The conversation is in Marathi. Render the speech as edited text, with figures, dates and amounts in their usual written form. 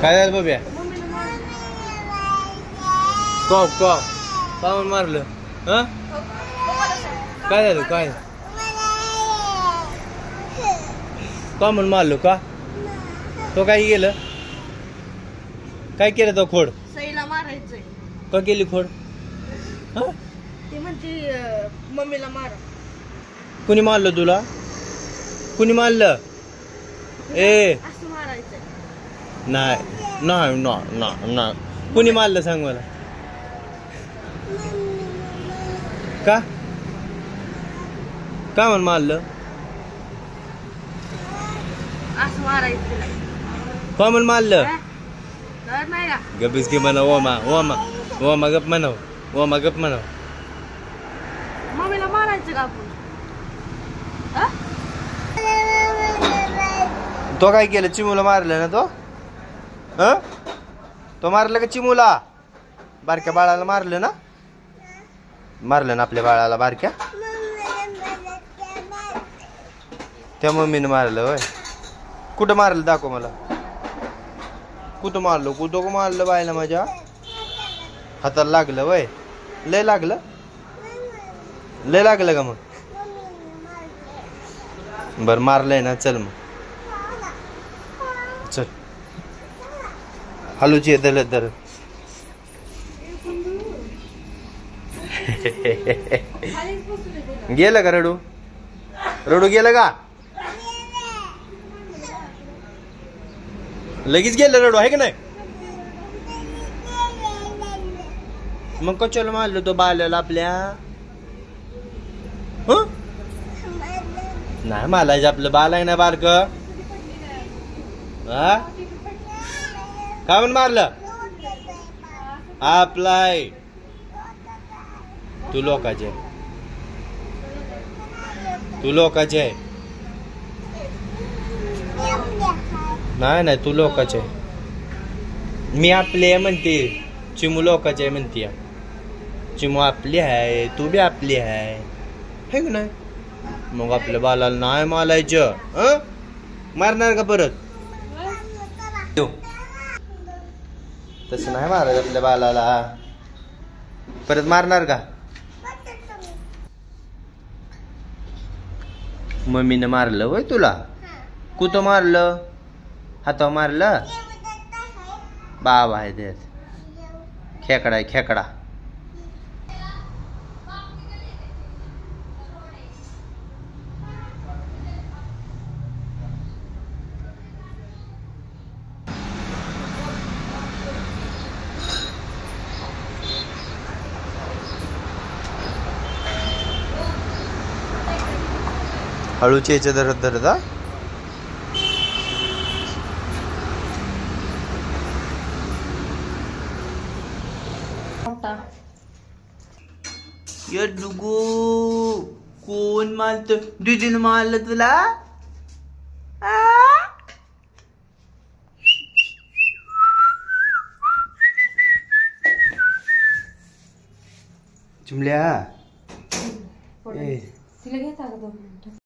काय झालं बघ्या कॉप कॉप का म्हणून मारलं हा काय झालं काय का म्हणून मारलो का तो काय केलं काय केलं तो खोड सईला मारायचंय का केली खोड ते म्हणते मम्मीला मारा कुणी मारलं तुला कुणी मारलं ए असं मारायचंय नाही नाही नाही नाही कुणी मारलं सांग मला का का म्हणून मारलं असं मारायचं का म्हणून मारलं कळत नाही का गप्पीस की म्हणा ओमा ओमा ओमा गप म्हणाव ओमा गप म्हणाव मम्मीला मारायचं का आपण तो काय केलं चिमूला मारलं ना तो तो मारलं का चिमूला बारक्या बाळाला मारलं ना आपल्या बाळाला बारक्या त्या मम्मीने मारलं होय कुठं मारलं दाखव मला कुठं मारलं बायला माझ्या हाताला लागलं वय लय लागलं का मग बर मारलंय ना चल मग चल हलूची दर दर गेलं का रडू गेलं का लगेच गेलं रडू आहे का नाही मग कशाला मारलं तो बाल्याला आपल्या नाही मालायचं आपलं बाल आहे ना बारक काय म्हणून मारलं आपलाय तू लोकाचे नाही तू लोकाचे मी आपले म्हणते चिमू लोकाचे म्हणते चिमू आपली आहे तू बी आपली आहे हे का नाही मग आपल्या बालाला नाही मालायचं मारणार का परत तसं नाही मारायचं आपल्या बालाला परत मारणार का मम्मीने मारलं होय तुला कुठं मारलं हातावर मारलं बाबा आहे ते खेकडा आहे खेकडा हळूचे याच्या धरत धरत ये डुगू कोण मारत दीदीने मारलं तुला चिमल्या तिला घेता का 2 मिनिटं